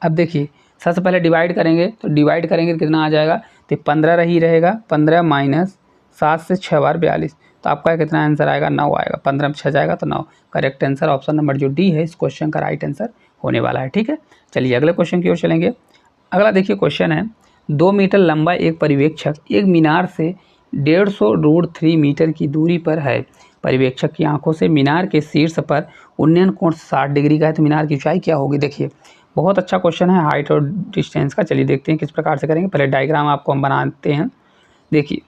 अब देखिए सबसे पहले डिवाइड करेंगे तो डिवाइड करेंगे तो कितना आ जाएगा, तो 15 ही रहेगा, 15 - 7 से 6 बार 42, तो आपका कितना आंसर आएगा 9 आएगा। 15 में 6 जाएगा तो 9। करेक्ट आंसर ऑप्शन नंबर जो डी है इस क्वेश्चन का राइट आंसर होने वाला है। ठीक है, चलिए अगले क्वेश्चन की ओर चलेंगे। अगला देखिए क्वेश्चन है 2 मीटर लंबा एक पर्यवेक्षक एक मीनार से 150√3 मीटर की दूरी पर है। पर्यवेक्षक की आंखों से मीनार के शीर्ष पर उन्नयन कोण 60 डिग्री का है, तो मीनार की ऊंचाई क्या होगी। देखिए बहुत अच्छा क्वेश्चन है हाइट और डिस्टेंस का। चलिए देखते हैं किस प्रकार से करेंगे। पहले डायग्राम आपको हम बनाते हैं। देखिए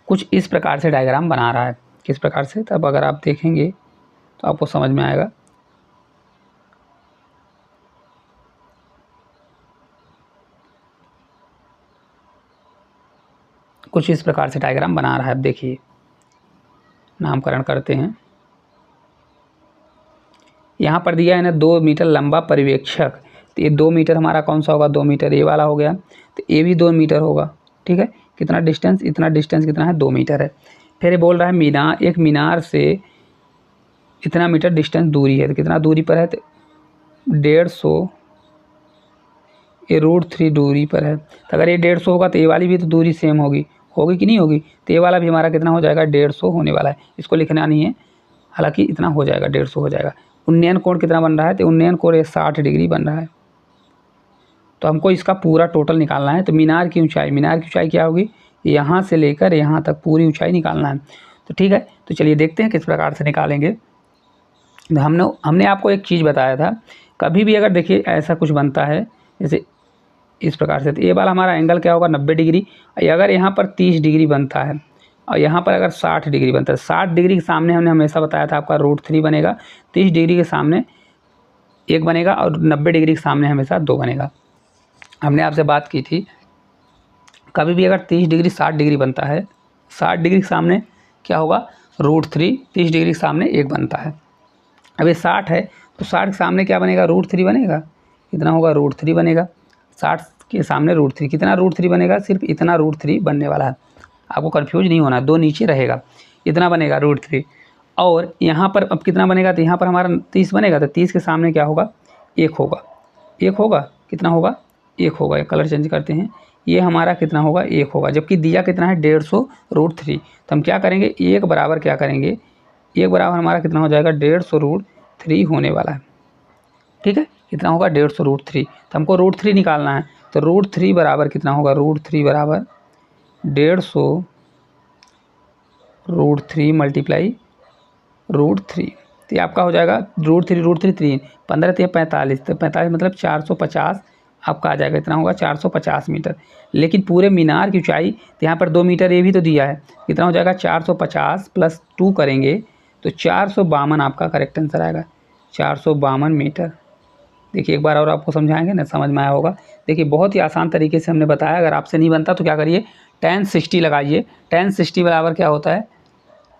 कुछ इस प्रकार से डायग्राम बना रहा है, किस प्रकार से, तब अगर आप देखेंगे तो आपको समझ में आएगा। कुछ इस प्रकार से डायग्राम बना रहा है। अब देखिए नामकरण करते हैं। यहाँ पर दिया है ना 2 मीटर लंबा पर्यवेक्षक, तो ये 2 मीटर हमारा कौन सा होगा 2 मीटर ये वाला हो गया, तो ये भी 2 मीटर होगा। ठीक है, कितना डिस्टेंस, इतना डिस्टेंस कितना है 2 मीटर है। फिर ये बोल रहा है मीनार, एक मीनार से इतना मीटर डिस्टेंस दूरी है, तो कितना दूरी पर है, तो 150 ये √3 दूरी पर है। तो अगर ये 150 होगा तो ये वाली भी तो दूरी सेम होगी, होगी कि नहीं होगी, तो ये वाला भी हमारा कितना हो जाएगा 150 होने वाला है। इसको लिखना नहीं है, हालांकि इतना हो जाएगा 150 हो जाएगा। उन्नयन कोण कितना बन रहा है, तो उन्नयन कोण 60 डिग्री बन रहा है। तो हमको इसका पूरा टोटल निकालना है। तो मीनार की ऊंचाई क्या होगी, यहाँ से लेकर यहाँ तक पूरी ऊंचाई निकालना है। तो ठीक है, तो चलिए देखते हैं किस प्रकार से निकालेंगे। हमने आपको एक चीज़ बताया था, कभी भी अगर देखिए ऐसा कुछ बनता है जैसे इस प्रकार से, तो ये वाला हमारा एंगल क्या होगा 90 डिग्री। अगर यहाँ पर 30 डिग्री बनता है और यहाँ पर अगर 60 डिग्री बनता है, 60 डिग्री के सामने हमने हमेशा बताया था आपका √3 बनेगा, 30 डिग्री के सामने 1 बनेगा और 90 डिग्री के सामने हमेशा 2 बनेगा। हमने आपसे बात की थी कभी भी अगर 30 डिग्री 60 डिग्री बनता है, 60 डिग्री के सामने क्या होगा, √3, 30 डिग्री के सामने 1 बनता है। अब ये 60 है तो 60 के सामने क्या बनेगा, √3 बनेगा, कितना होगा, √3 बनेगा। 60 के सामने √3, कितना √3 बनेगा, सिर्फ इतना √3 बनने वाला है, आपको कन्फ्यूज नहीं होना, 2 नीचे रहेगा, इतना बनेगा √3। और यहाँ पर अब कितना बनेगा, तो यहाँ पर हमारा 30 बनेगा, तो 30 के सामने क्या होगा, 1 होगा, 1 होगा, कितना होगा, 1 होगा। ये कलर चेंज करते हैं, ये हमारा कितना होगा, 1 होगा, जबकि दिया कितना है 150 √3। तो हम क्या करेंगे, 1 बराबर क्या करेंगे, 1 बराबर हमारा कितना हो जाएगा, 150 √3 होने वाला है। ठीक है, कितना होगा, 150 √3। तो हमको √3 निकालना है, तो √3 बराबर कितना होगा, √3 बराबर 150 √3 मल्टीप्लाई √3। तो ये आपका हो जाएगा √3 3, 15 3 45, तो 45 मतलब 450 आपका आ जाएगा, इतना होगा 450 मीटर। लेकिन पूरे मीनार की ऊंचाई, तो यहाँ पर 2 मीटर ये भी तो दिया है, कितना हो जाएगा, 450 + 2 करेंगे तो 452 आपका करेक्ट आंसर आएगा, 452 मीटर। देखिए एक बार और आपको समझाएंगे ना, समझ में आया होगा। देखिए बहुत ही आसान तरीके से हमने बताया, अगर आपसे नहीं बनता तो क्या करिए, tan 60 लगाइए। tan 60 बराबर क्या होता है,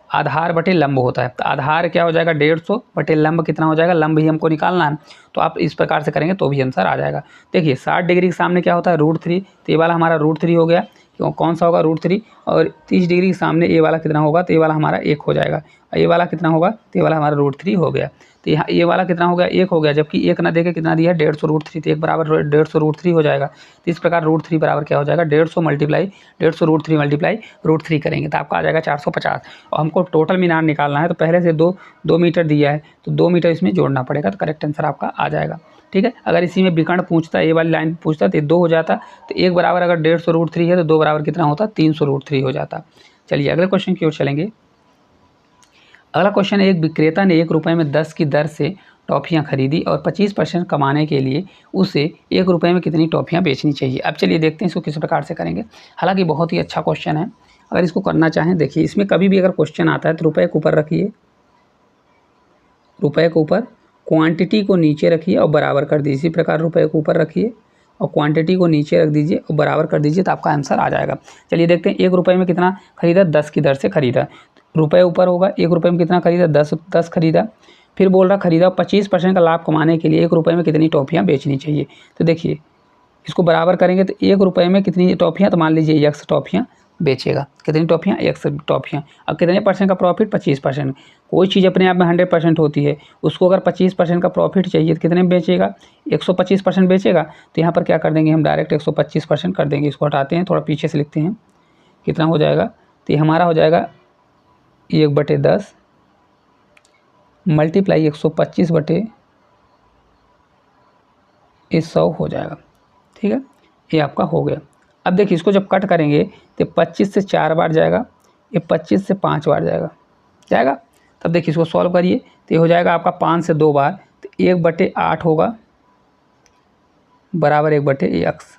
आधार बटे लंब होता है। तो आधार क्या हो जाएगा, 150 बटे लंब कितना हो जाएगा, लंब ही हमको निकालना है, तो आप इस प्रकार से करेंगे तो भी आंसर आ जाएगा। देखिए 60 डिग्री के सामने क्या होता है, √3, तो ये वाला हमारा √3 हो गया, क्यों, कौन सा होगा, √3। और 30 डिग्री के सामने ये वाला कितना होगा, तो ये वाला हमारा 1 हो जाएगा, और ये वाला कितना होगा, तो ये वाला हमारा √3 हो गया। तो यहाँ ये वाला कितना हो गया, 1 हो गया, जबकि 1 ना देके कितना दिया है, 150 √3, तो 1 बराबर 150 √3 हो जाएगा। तो इस प्रकार √3 बराबर क्या हो जाएगा, 150 मल्टीप्लाई 150 √3 मल्टीप्लाई √3 करेंगे तो आपका आ जाएगा 450। और हमको टोटल मीनार निकालना है, तो पहले से 2 मीटर दिया है, तो 2 मीटर इसमें जोड़ना पड़ेगा, तो करेक्ट आंसर आपका आ जाएगा। ठीक है, अगर इसी में विकर्ण पूछता, ये वाली लाइन पूछता तो 2 हो जाता, तो 1 बराबर अगर 150 √3 है तो 2 बराबर कितना होता, 300 √3 हो जाता। चलिए अगले क्वेश्चन की ओर चलेंगे। अगला क्वेश्चन है, एक विक्रेता ने 1 रुपये में 10 की दर से टॉफ़ियाँ खरीदी और 25% कमाने के लिए उसे 1 रुपये में कितनी टॉफ़ियाँ बेचनी चाहिए। अब चलिए देखते हैं इसको किस प्रकार से करेंगे। हालांकि बहुत ही अच्छा क्वेश्चन है, अगर इसको करना चाहें, देखिए इसमें कभी भी अगर क्वेश्चन आता है तो रुपये के ऊपर रखिए, रुपये के ऊपर क्वांटिटी को नीचे रखिए और बराबर कर दीजिए। इसी प्रकार रुपये के ऊपर रखिए और क्वांटिटी को नीचे रख दीजिए और बराबर कर दीजिए, तो आपका आंसर आ जाएगा। चलिए देखते हैं, 1 रुपये में कितना खरीदा, 10 की दर से खरीदा, रुपये ऊपर होगा, 1 रुपये में कितना खरीदा, 10 खरीदा। फिर बोल रहा खरीदा 25% का लाभ कमाने के लिए 1 रुपये में कितनी टॉफ़ियाँ बेचनी चाहिए। तो देखिए इसको बराबर करेंगे तो 1 रुपये में कितनी टॉफ़ियाँ, तो मान लीजिए X टॉफ़ियाँ बेचेगा, कितनी टॉफ़ियाँ, X टॉफ़ियाँ। अब कितने % का प्रॉफिट, 25%। कोई चीज़ अपने आप में 100% होती है, उसको अगर 25% का प्रॉफिट चाहिए तो कितने में बेचेगा, 125% बेचेगा। तो यहाँ पर क्या कर देंगे हम, डायरेक्ट 125% कर देंगे। इसको हटाते हैं, थोड़ा पीछे से लिखते हैं, कितना हो जाएगा, तो ये हमारा हो जाएगा 1/10 मल्टीप्लाई 125/100 हो जाएगा। ठीक है, ये आपका हो गया। अब देखिए इसको जब कट करेंगे तो 25 से 4 बार जाएगा, ये 25 से 5 बार जाएगा। तब देखिए इसको सॉल्व करिए तो ये हो जाएगा आपका 5 से 2 बार, तो 1/8 होगा बराबर 1/x।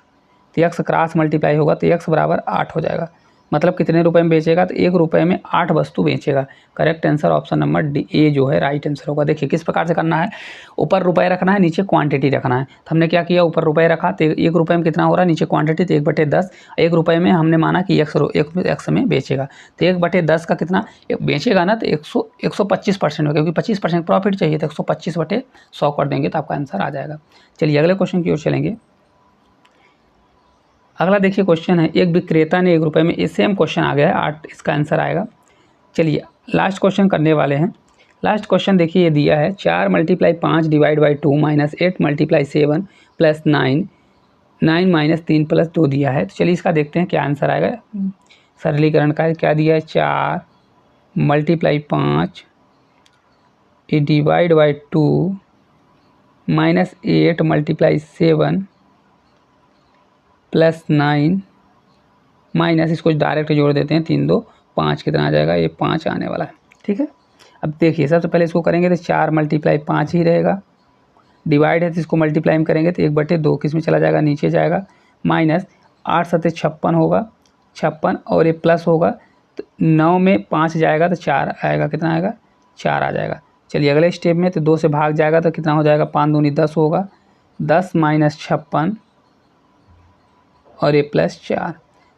तो x क्रॉस मल्टीप्लाई होगा तो x बराबर 8 हो जाएगा। मतलब कितने रुपए में बेचेगा, तो 1 रुपये में 8 वस्तु बेचेगा। Correct answer option number D, A जो है राइट आंसर होगा। देखिए किस प्रकार से करना है, ऊपर रुपए रखना है, नीचे क्वांटिटी रखना है। तो हमने क्या किया, ऊपर रुपए रखा तो 1 रुपये में कितना हो रहा है, नीचे क्वांटिटी, तो 1/10। 1 रुपये में हमने माना कि x में बेचेगा, तो 1/10 का कितना बेचेगा ना, तो 125% होगा, क्योंकि 25% प्रॉफिट चाहिए, तो 125/100 कर देंगे तो आपका आंसर आ जाएगा। चलिए अगले क्वेश्चन की ओर चलेंगे। अगला देखिए क्वेश्चन है, एक विक्रेता ने 1 रुपये में, ये सेम क्वेश्चन आ गया है 8, इसका आंसर आएगा। चलिए लास्ट क्वेश्चन करने वाले हैं। लास्ट क्वेश्चन देखिए ये दिया है, 4 × 5 / 2 - 8 × 7 + 9 9 - 3 + 2 दिया है। तो चलिए इसका देखते हैं क्या आंसर आएगा। सरलीकरण का क्या दिया है, 4 × 5 / 2 - 8 × 7 + 9 माइनस, इसको डायरेक्ट जोड़ देते हैं, 3 2 5, कितना आ जाएगा, ये 5 आने वाला है। ठीक है, अब देखिए सबसे पहले इसको करेंगे तो 4 × 5 ही रहेगा, डिवाइड है तो इसको मल्टीप्लाई में करेंगे तो 1/2 किस में चला जाएगा, नीचे जाएगा, माइनस 8 × 7 = 56 होगा, 56 और ये प्लस होगा, तो 9 में 5 जाएगा तो 4 आएगा, कितना आएगा, 4 आ जाएगा। चलिए अगले स्टेप में, तो 2 से भाग जाएगा तो कितना हो जाएगा, 5 दूनी 10 होगा, 10 - 56 और ये +4,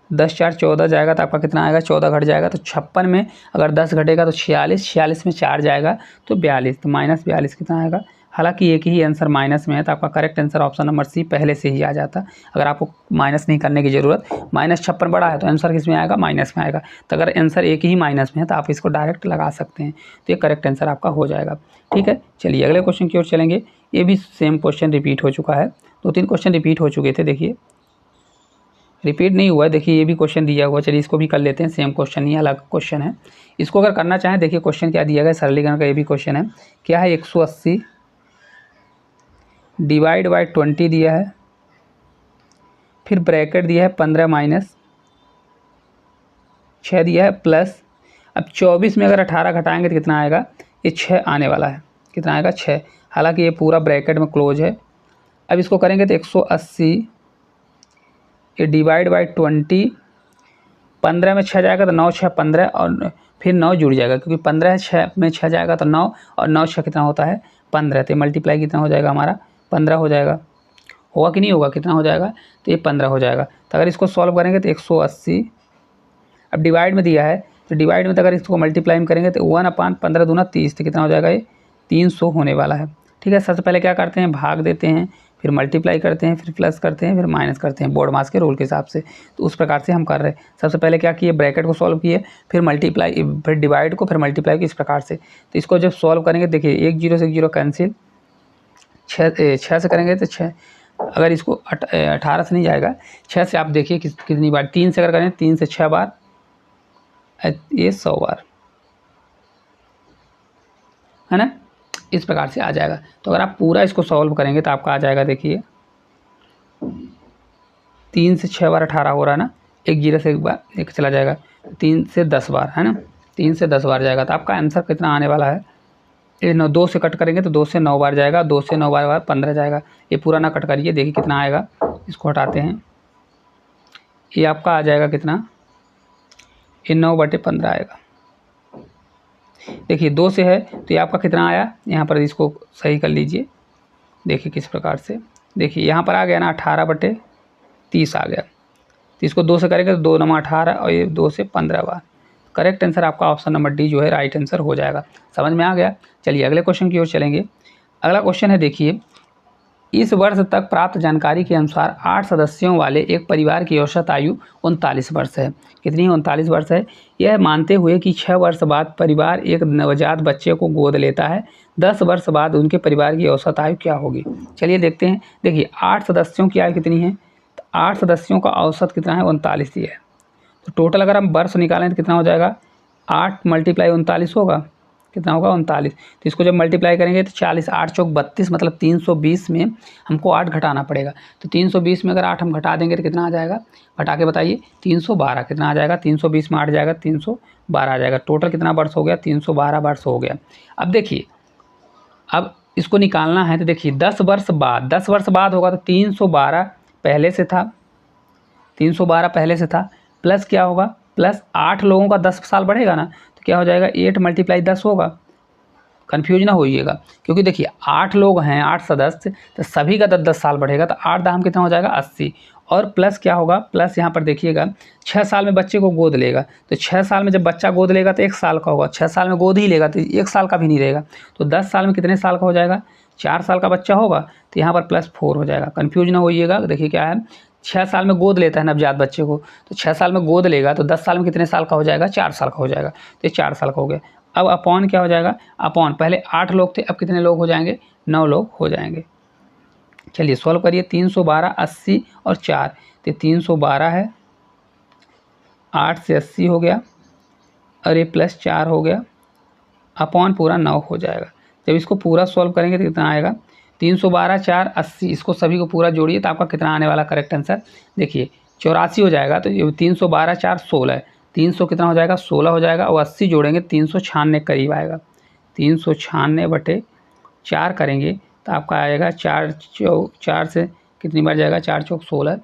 10 4 14 जाएगा तो आपका कितना आएगा, 14 घट जाएगा तो 56 में अगर 10 घटेगा तो 46, 46 में 4 जाएगा तो 42, तो -42 कितना आएगा। हालांकि एक ही आंसर माइनस में है तो आपका correct answer option number C पहले से ही आ जाता। अगर आपको माइनस नहीं करने की ज़रूरत, -56 बड़ा है तो आंसर किस में आएगा, माइनस में आएगा। तो अगर आंसर एक ही माइनस में है तो आप इसको डायरेक्ट लगा सकते हैं, तो ये करेक्ट आंसर आपका हो जाएगा। ठीक है, चलिए अगले क्वेश्चन की ओर चलेंगे। ये भी सेम क्वेश्चन रिपीट हो चुका है, 2-3 क्वेश्चन रिपीट हो चुके थे। देखिए रिपीट नहीं हुआ है, देखिए ये भी क्वेश्चन दिया हुआ, चलिए इसको भी कर लेते हैं। सेम क्वेश्चन नहीं, अलग क्वेश्चन है। इसको अगर करना चाहें, देखिए क्वेश्चन क्या दिया गया, सरलीकरण का ये भी क्वेश्चन है। क्या है, 180 डिवाइड बाई 20 दिया है, फिर ब्रैकेट दिया है 15 माइनस 6 दिया है, प्लस अब 24 में अगर 18 घटाएंगे तो कितना आएगा, ये 6 आने वाला है। कितना आएगा, 6। हालांकि ये पूरा ब्रैकेट में क्लोज है। अब इसको करेंगे तो 180 ये डिवाइड बाई 20, 15 में 6 जाएगा तो 9 6 15 और फिर 9 जुड़ जाएगा, क्योंकि 15 6 में 6 जाएगा तो 9 और 9 6 कितना होता है, 15। तो मल्टीप्लाई कितना हो जाएगा हमारा, 15 हो जाएगा। होगा कि नहीं होगा, कितना हो जाएगा, तो ये 15 हो जाएगा। तो अगर इसको सॉल्व करेंगे तो 180, अब डिवाइड में दिया है तो डिवाइड में तो अगर इसको मल्टीप्लाई में करेंगे तो 1/15 दूना 30, तो कितना हो जाएगा, ये 300 होने वाला है। ठीक है, सबसे पहले क्या करते हैं, भाग देते हैं, फिर मल्टीप्लाई करते हैं, फिर प्लस करते हैं, फिर माइनस करते हैं, बोर्ड मास के रूल के हिसाब से। तो उस प्रकार से हम कर रहे हैं। सबसे पहले क्या किए, ब्रैकेट को सॉल्व किए, फिर मल्टीप्लाई, फिर डिवाइड को, फिर मल्टीप्लाई को, इस प्रकार से। तो इसको जब सॉल्व करेंगे, देखिए 1 0 से 0 कैंसिल, 6 से करेंगे तो 6, अगर इसको 18 से नहीं जाएगा, 6 से आप देखिए कितनी बार, 3 से अगर करें, 3 से 6 बार, ये 100 बार है ना, इस प्रकार से आ जाएगा। तो अगर आप पूरा इसको सॉल्व करेंगे तो आपका आ जाएगा, देखिए 3 से 6 बार 18 हो रहा है ना, 1 0 से 1 बार 1 चला जाएगा, 3 से 10 बार है ना, 3 से 10 बार जाएगा। तो आपका आंसर कितना आने वाला है, ये 2 से कट करेंगे तो 2 से 9 बार जाएगा, 2 से 9 बार 15 जाएगा। ये पूरा ना कट करिए, देखिए कितना आएगा, इसको हटाते हैं, ये आपका आ जाएगा कितना, ये 9/15 आएगा। देखिए 2 से है तो ये आपका कितना आया, यहाँ पर इसको सही कर लीजिए, देखिए किस प्रकार से, देखिए यहाँ पर आ गया ना 18/30 आ गया। तो इसको 2 से करेंगे तो 2 9 18 और ये 2 से 15 बार। करेक्ट आंसर आपका ऑप्शन नंबर डी जो है राइट आंसर हो जाएगा। समझ में आ गया। चलिए अगले क्वेश्चन की ओर चलेंगे। अगला क्वेश्चन है, देखिए इस वर्ष तक प्राप्त जानकारी के अनुसार 8 सदस्यों वाले एक परिवार की औसत आयु 39 वर्ष है। कितनी, 39 वर्ष है। यह मानते हुए कि 6 वर्ष बाद परिवार एक नवजात बच्चे को गोद लेता है, 10 वर्ष बाद उनके परिवार की औसत आयु क्या होगी। चलिए देखते हैं। देखिए 8 सदस्यों की आयु कितनी है, तो 8 सदस्यों का औसत कितना है, 39 ही है। तो टोटल अगर हम वर्ष निकालें तो कितना हो जाएगा, 8 × 39 होगा, कितना होगा, 39। तो इसको जब मल्टीप्लाई करेंगे तो 40, 8 चौक 32, मतलब 320 में हमको 8 घटाना पड़ेगा। तो 320 में अगर 8 हम घटा देंगे तो कितना आ जाएगा, घटा के बताइए, 312 कितना आ जाएगा, 320 में 8 जाएगा, 312 आ जाएगा। टोटल कितना वर्ष हो गया, 312 वर्ष हो गया। अब देखिए, अब इसको निकालना है तो देखिए 10 वर्ष बाद, 10 वर्ष बाद होगा तो 312 पहले से था, 312 पहले से था, प्लस क्या होगा, प्लस 8 लोगों का 10 साल बढ़ेगा ना, तो क्या हो जाएगा, 8 × 10 होगा। कन्फ्यूज ना होइएगा, क्योंकि देखिए 8 लोग हैं, 8 सदस्य, तो सभी का 10-10 साल बढ़ेगा, तो 8 दाम कितना हो जाएगा, 80। और प्लस क्या होगा, प्लस यहाँ पर देखिएगा 6 साल में बच्चे को गोद लेगा, तो 6 साल में जब बच्चा गोद लेगा तो 1 साल का होगा, 6 साल में गोद ही लेगा तो 1 साल का भी नहीं रहेगा, तो 10 साल में कितने साल का हो जाएगा, 4 साल का बच्चा होगा, तो यहाँ पर +4 हो जाएगा। कन्फ्यूज ना होइएगा। देखिए क्या है, 6 साल में गोद लेता है नवजात बच्चे को, तो 6 साल में गोद लेगा तो 10 साल में कितने साल का हो जाएगा, 4 साल का हो जाएगा, तो ये 4 साल का हो गया। अब अपॉन क्या हो जाएगा, अपॉन पहले 8 लोग थे, अब कितने लोग हो जाएंगे, 9 लोग हो जाएंगे। चलिए सॉल्व करिए, 312 80 और 4, तो 312 है, 8 से 80 हो गया और ये +4 हो गया, अपॉन पूरा 9 हो जाएगा। जब इसको पूरा सॉल्व करेंगे तो कितना आएगा, 312 4 80, इसको सभी को पूरा जोड़िए तो आपका कितना आने वाला करेक्ट आंसर, देखिए 84 हो जाएगा। तो ये 312 4 16 है, 300 कितना हो जाएगा, 16 हो जाएगा, और 80 जोड़ेंगे 396 करीब आएगा, 396/4 करेंगे तो आपका आएगा 4 से कितनी बार जाएगा, 4 चौक 16,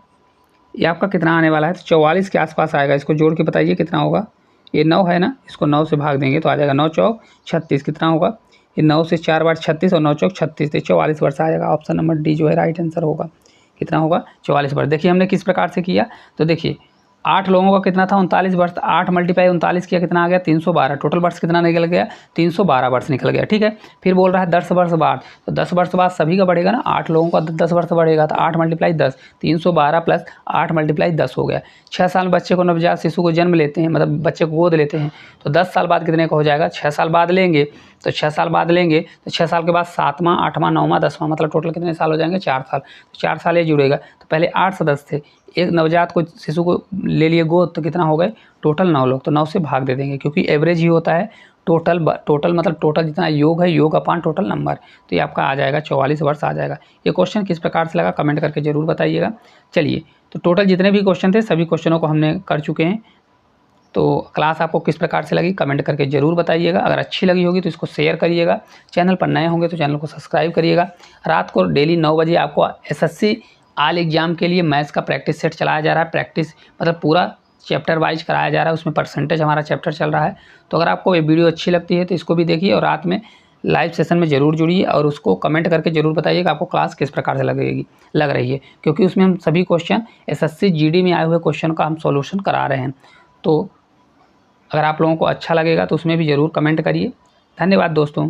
ये आपका कितना आने वाला है, तो 44 के आसपास आएगा। इसको जोड़ के बताइए कितना होगा, ये 9 है ना, इसको 9 से भाग देंगे तो आ जाएगा 9 चौक 36, कितना होगा, ये 9 से 4 बार 36 और 9 चौक 36, तो 44 वर्ष आ जाएगा। ऑप्शन नंबर डी जो है राइट आंसर होगा। कितना होगा, 44 वर्ष। देखिए हमने किस प्रकार से किया, तो देखिए 8 लोगों का कितना था 39 वर्ष, 8 मल्टीप्लाई 39 किया कितना आ गया 312, टोटल वर्ष कितना निकल गया 312 वर्ष निकल गया। ठीक है, फिर बोल रहा है 10 वर्ष बाद, तो 10 वर्ष बाद सभी का बढ़ेगा ना, 8 लोगों का 10 वर्ष बढ़ेगा, तो 8 मल्टीप्लाई 10, 312 प्लस 8 मल्टीप्लाई 10 हो गया। 6 साल बच्चे को नवजात शिशु को जन्म लेते हैं, मतलब बच्चे को गोद लेते हैं, तो 10 साल बाद कितने का हो जाएगा, 6 साल बाद लेंगे, तो 6 साल बाद लेंगे तो 6 साल के बाद 7वां 8वां 9वां 10वां, मतलब टोटल कितने साल हो जाएंगे 4 साल, तो 4 साल ये जुड़ेगा। तो पहले 8 सदस्य थे, एक नवजात को शिशु को ले लिए गोद, तो कितना हो गए टोटल 9 लोग, तो 9 से भाग दे देंगे क्योंकि एवरेज ही होता है, टोटल मतलब टोटल जितना योग है, योग अपान टोटल नंबर, तो ये आपका आ जाएगा 44 वर्ष आ जाएगा। ये क्वेश्चन किस प्रकार से लगा कमेंट करके जरूर बताइएगा। चलिए, तो टोटल जितने भी क्वेश्चन थे सभी क्वेश्चनों को हमने कर चुके हैं। तो क्लास आपको किस प्रकार से लगी कमेंट करके ज़रूर बताइएगा। अगर अच्छी लगी होगी तो इसको शेयर करिएगा, चैनल पर नए होंगे तो चैनल को सब्सक्राइब करिएगा। रात को डेली 9 बजे आपको SSC ऑल एग्ज़ाम के लिए मैथ्स का प्रैक्टिस सेट चलाया जा रहा है, प्रैक्टिस मतलब पूरा चैप्टर वाइज कराया जा रहा है, उसमें परसेंटेज हमारा चैप्टर चल रहा है। तो अगर आपको ये वीडियो अच्छी लगती है तो इसको भी देखिए और रात में लाइव सेशन में ज़रूर जुड़िए और उसको कमेंट करके ज़रूर बताइए कि आपको क्लास किस प्रकार से लग रही है, क्योंकि उसमें हम सभी क्वेश्चन SSC GD में आए हुए क्वेश्चन का हम सॉल्यूशन करा रहे हैं। तो अगर आप लोगों को अच्छा लगेगा तो उसमें भी ज़रूर कमेंट करिए। धन्यवाद दोस्तों।